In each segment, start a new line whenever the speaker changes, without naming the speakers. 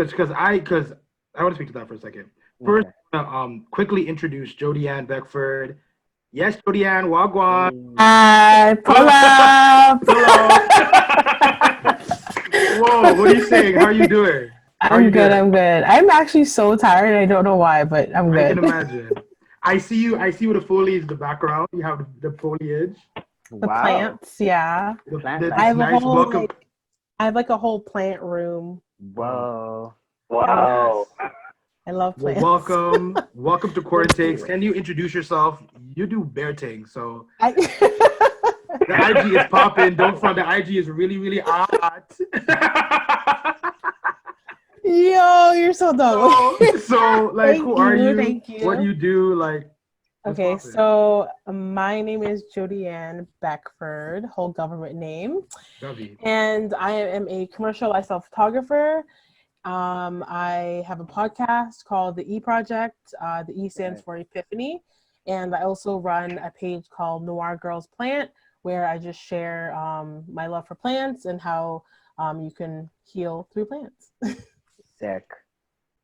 Because I want to speak to that for a second. First,
Okay.
quickly introduce Jodianne Beckford. Yes, Jodianne, Wagwan.
Hey.
Hi, pull
Oh,
up.
hello. Whoa, what are you saying? How are you doing? How are you
I'm good.
doing?
I'm good. I'm actually so tired. I don't know why, but I'm
I can
good.
imagine. I see you. I see with the foliage in the background. You have the foliage.
The
Wow.
plants, yeah.
Plant
I
This
have a
basket.
nice
whole
welcome.
like I have like a whole plant room.
Oh,
Whoa.
Yeah,
yes.
I love
Well,
plants.
welcome to
Thank
Quarantakes.
you.
Can you introduce yourself? You do bear things, so
I
the IG is popping. Don't front. The IG is really, really hot.
Yo, you're so dumb.
so, like,
Thank
who are
you.
you?
Thank
What do
you.
you do? Like, what's
Okay,
popping?
so my name is Jodianne Beckford, whole government name,
Davi.
and I am a commercial lifestyle photographer. I have a podcast called The E Project. The E stands
Okay.
for Epiphany. And I also run a page called Noir Girls Plant, where I just share my love for plants and how you can heal through plants.
Sick.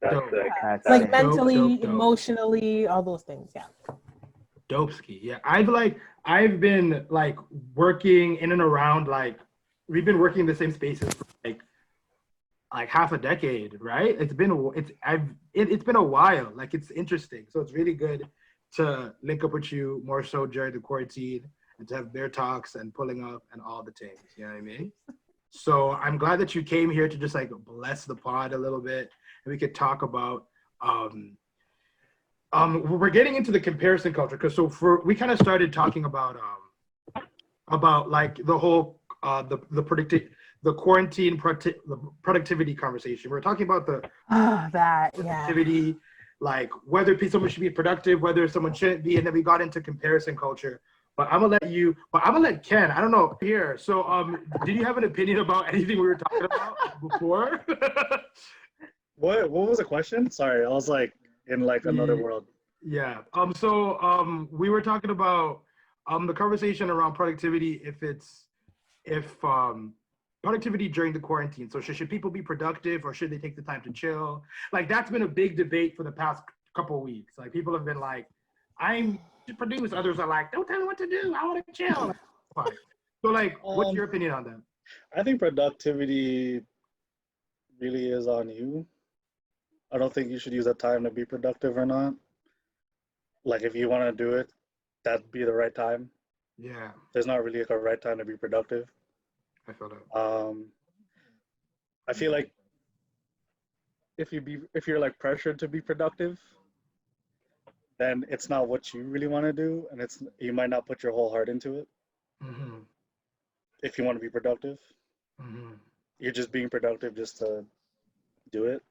Dope.
That's
Like
sick.
Dope. Dope.
mentally,
Dope.
emotionally, all those things. Yeah.
Dope ski. Yeah. I've been like working in and around like we've been working in the same spaces for like half a decade, right? It's been a while. Like it's interesting. So it's really good to link up with you more so during the quarantine and to have bear talks and pulling up and all the things. You know what I mean? So I'm glad that you came here to just like bless the pod a little bit and we could talk about um we're getting into the comparison culture because we kind of started talking about like the whole the quarantine the productivity conversation. We're talking about the
Oh, that, yeah.
productivity, like whether someone should be productive, whether someone shouldn't be, and then we got into comparison culture. But I'm gonna let Ken. I don't know here. So, did you have an opinion about anything we were talking about before?
What was the question? Sorry, I was like in like another world.
Yeah. We were talking about the conversation around productivity if productivity during the quarantine. So should people be productive or should they take the time to chill? Like that's been a big debate for the past couple of weeks. Like people have been like, I'm to produce. Others are like, don't tell me what to do. I want to chill. Like, fine. So like, what's
Um,
your opinion on that?
I think productivity really is on you. I don't think you should use that time to be productive or not. Like if you want to do it, that'd be the right time.
Yeah,
There's not really like a right time to be productive.
I feel that.
Um, I feel like if you're like pressured to be productive, then it's not what you really want to do, and it's you might not put your whole heart into it.
Mm-hmm.
If you want to be productive,
Mm-hmm.
you're just being productive just to do it.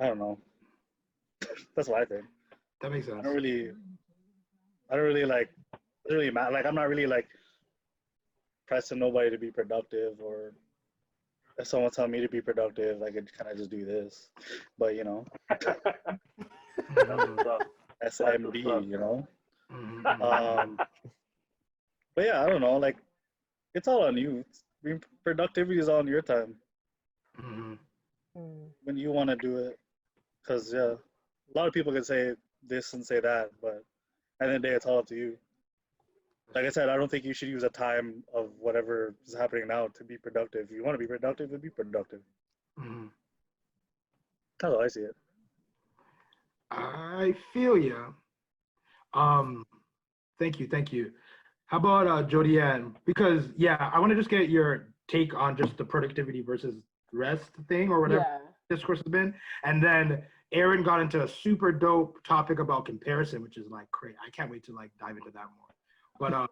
I don't know. That's what I think.
That makes
I
sense.
don't really, I don't really like. It doesn't really matter. Like I'm not really like pressing nobody to be productive, or if someone tell me to be productive, I could kind of just do this. But
Mm-hmm.
SMD,
Mm-hmm.
Um, but yeah, I don't know. Like it's all on you. Being productivity is all on your time
Mm-hmm.
Mm.
when you want to do it. Because yeah, a lot of people can say this and say that, but at the end of the day, it's all up to you. Like I said, I don't think you should use a time of whatever is happening now to be productive. If you want to be productive, then be productive.
Mm-hmm.
That's how I see it.
I feel you. Um, Thank you, thank you. How about Jodianne? Because yeah, I want to just get your take on just the productivity versus rest thing or whatever
Yeah.
discourse has been, and then Aaron got into a super dope topic about comparison, which is like great. I can't wait to like dive into that more. But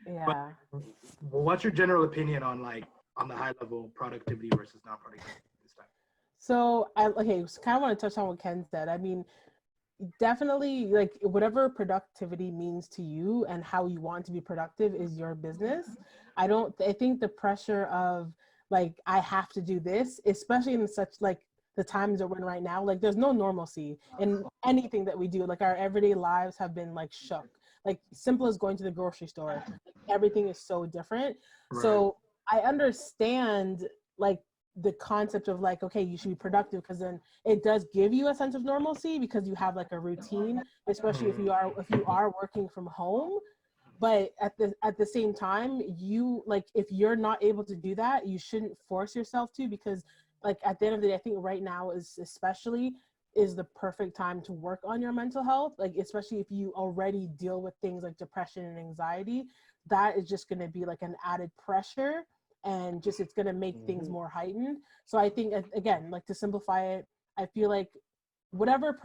Yeah.
what's your general opinion on like on the high level productivity versus non-productivity this time?
So kind of want to touch on what Ken said. I mean, definitely like whatever productivity means to you and how you want to be productive is your business. I think the pressure of like I have to do this, especially in such like the times that we're in right now, like there's no normalcy in anything that we do. Like our everyday lives have been like shook. Like simple as going to the grocery store, everything is so different.
Right.
So I understand like the concept of like, okay, you should be productive, because then it does give you a sense of normalcy because you have like a routine, especially if you are working from home. But at the same time, you like, if you're not able to do that, you shouldn't force yourself to, because like at the end of the day, I think right now is the perfect time to work on your mental health, like especially if you already deal with things like depression and anxiety. That is just going to be like an added pressure, and just it's going to make things more heightened. So I think, again, like to simplify it, I feel like whatever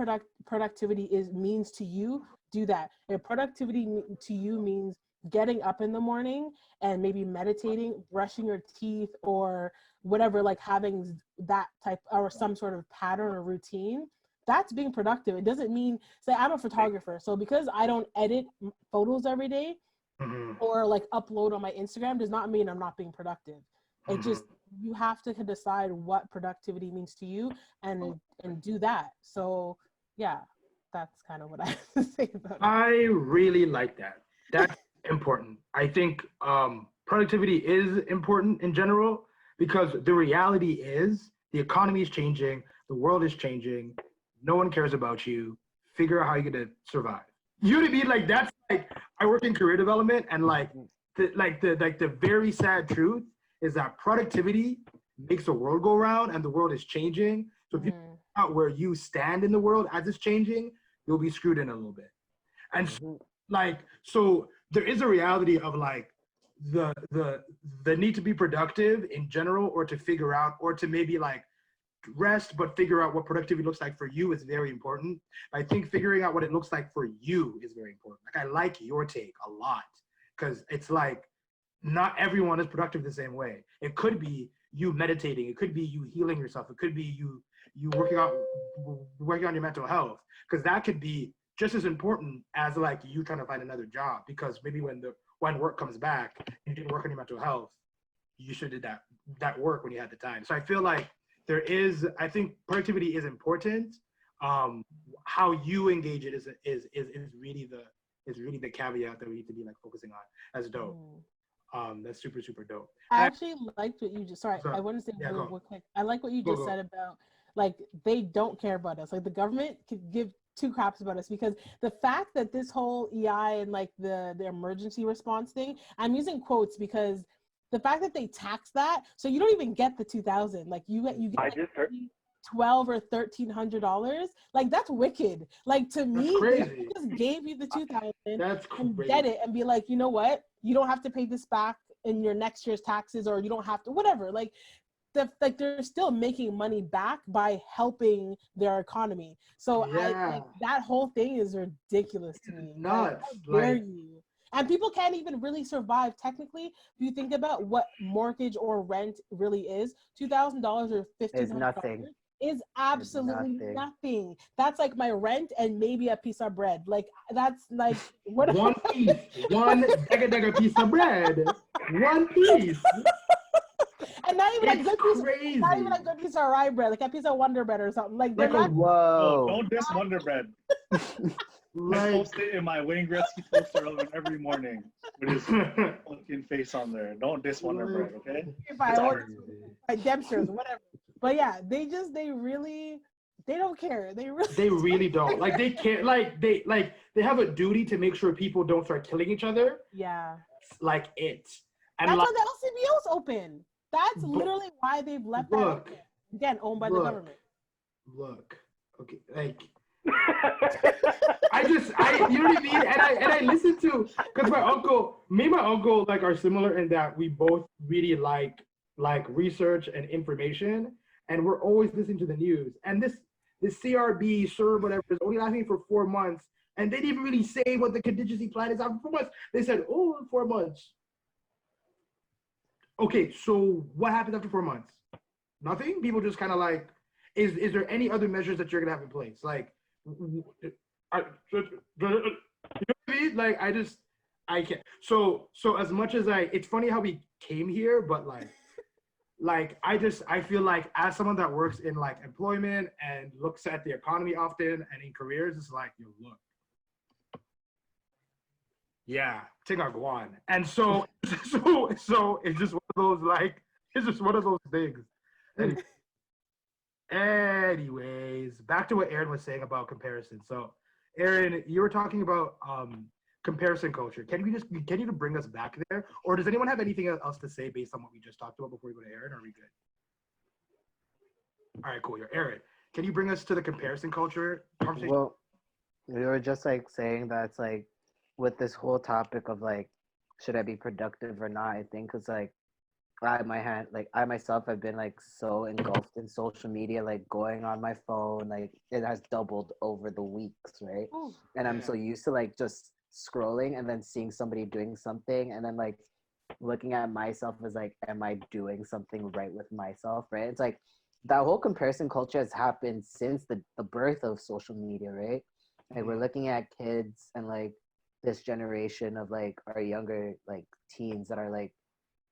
productivity is means to you, do that. If productivity to you means getting up in the morning and maybe meditating, brushing your teeth, or whatever, like having that type or some sort of pattern or routine, that's being productive. It doesn't mean, say I'm a photographer, so because I don't edit photos every day or like upload on my Instagram does not mean I'm not being productive. It just, you have to decide what productivity means to you and do that. So yeah, that's kind of what I have to say about it.
I really like that. That's important. I think productivity is important in general, because the reality is the economy is changing, the world is changing, no one cares about you. Figure out how you're gonna survive. You know what I mean? Like that's like, I work in career development, and like the very sad truth is that productivity makes the world go round, and the world is changing. So if you figure out where you stand in the world as it's changing, you'll be screwed in a little bit. And so there is a reality of like the need to be productive in general, or to figure out, or to maybe like rest, but figure out what productivity looks like for you is very important. I think figuring out what it looks like for you is very important. Like I like your take a lot, because it's like not everyone is productive the same way. It could be you meditating, it could be you healing yourself, it could be you working on your mental health, because that could be just as important as like you trying to find another job, because maybe when work comes back and you didn't work on your mental health, you should have did that work when you had the time. So I feel like I think productivity is important. How you engage it is really the caveat that we need to be like focusing on. That's dope. That's super, super dope.
I actually liked what you just, sorry, I want to say real quick. I like what you just said about like, they don't care about us. Like the government could give two craps about us, because the fact that this whole EI and like the emergency response thing, I'm using quotes because the fact that they tax that, so you don't even get the 2,000. Like you get like $1,200 or $1,300. Like that's wicked. Like to me, they just gave you the 2,000 and get it and be like, you know what? You don't have to pay this back in your next year's taxes, or you don't have to, whatever. Like they're still making money back by helping their economy. So that whole thing is ridiculous to me.
Nuts.
How dare you? And people can't even really survive technically. If you think about what mortgage or rent really is, $2,000 or $1,500 is absolutely nothing. That's like my rent and maybe a piece of bread. Like that's like what?
One piece, one dega piece of bread, one piece.
And not even a good piece. Not even a good piece of rye bread, like a piece of Wonder Bread or something. Like
whoa! Don't diss Wonder Bread. I post it in my Wayne Gretzky toaster oven every morning with his fucking face on there. Don't diss Wonder Bread, okay?
If I order Dempster's, whatever. But yeah, they don't care.
They really don't. Like they care. Like they have a duty to make sure people don't start killing each other.
Yeah.
Like it.
And that's why the LCBO's open. That's literally why they've left that open. Again, owned by the government.
Look. Okay. Like. You know what I mean? And I listen to, because me and my uncle like are similar in that we both really like research and information, and we're always listening to the news. And this CRB, CERB, whatever, is only lasting for 4 months, and they didn't even really say what the contingency plan is after 4 months. They said, 4 months. Okay, so what happens after 4 months? Nothing? People just kind of like, is there any other measures that you're gonna have in place? Like, you know what I mean? Like I can't. So as much as it's funny how we came here, but I feel like as someone that works in like employment and looks at the economy often and in careers, it's like, look, yeah, take our guan. And so it's just one of those things Any- Anyways, back to what Aaron was saying about comparison. So, Aaron, you were talking about comparison culture. Can you bring us back there, or does anyone have anything else to say based on what we just talked about before we go to Aaron? Or are we good? All right, cool. You're Aaron. Can you bring us to the comparison culture conversation?
Well, we were just like saying that it's like with this whole topic of like, should I be productive or not? I think it's like I myself have been like so engulfed in social media, like going on my phone, like it has doubled over the weeks, right?
Oh,
And I'm
Yeah.
so used to like just scrolling and then seeing somebody doing something and then like looking at myself as like, am I doing something right with myself, right? It's like that whole comparison culture has happened since the birth of social media, right? Like we're looking at kids and like this generation of like our younger like teens that are like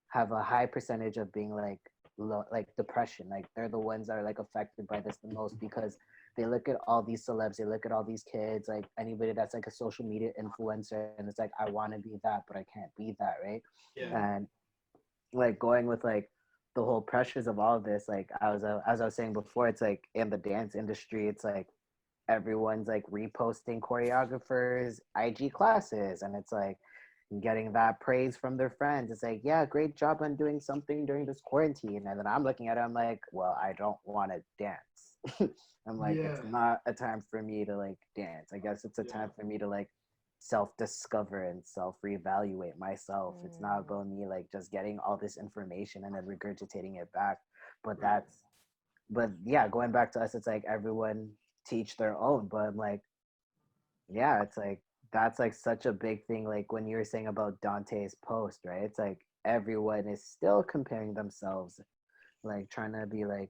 have a high percentage of being like like depression. Like they're the ones that are like affected by this the most because they look at all these celebs, they look at all these kids, like anybody that's like a social media influencer, and it's like I want to be that, but I can't be that, right?
Yeah.
And like going with like the whole pressures of all of this, like as I was saying before, it's like in the dance industry, it's like everyone's like reposting choreographers IG classes, and it's like getting that praise from their friends. It's like, yeah, great job on doing something during this quarantine. And then I'm looking at it, I'm like, well, I don't want to dance. I'm like,
Yeah.
it's not a time for me to like dance. I guess it's a
Yeah.
time for me to like self-discover and self-reevaluate myself. It's not about me like just getting all this information and then regurgitating it back. But
Right.
but yeah, going back to us, it's like everyone teach their own. But I'm like, yeah, it's like that's like such a big thing. Like when you were saying about Dante's post, right? It's like everyone is still comparing themselves, like trying to be like,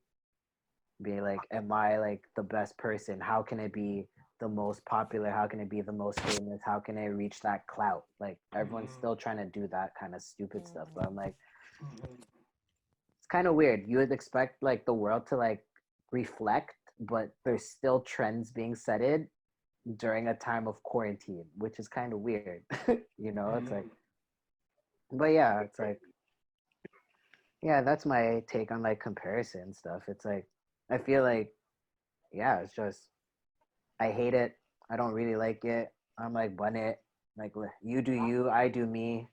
am I like the best person? How can I be the most popular? How can I be the most famous? How can I reach that clout? Like everyone's still trying to do that kind of stupid stuff. But I'm like,
Mhm.
it's kind of weird. You would expect like the world to like reflect, but there's still trends being set in during a time of quarantine, which is kind of weird. You know, it's like, but yeah, it's like, yeah, that's my take on like comparison stuff. It's like, I feel like, yeah, it's just, I hate it. I don't really like it. I'm like, bun it. Like, you do you, I do me.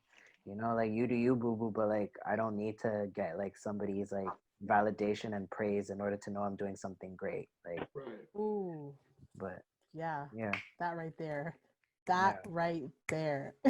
You know, like you do you, boo boo. But like, I don't need to get like somebody's like validation and praise in order to know I'm doing something great. Like,
Right.
ooh,
but
yeah,
yeah,
that right there, that
yeah.
right there.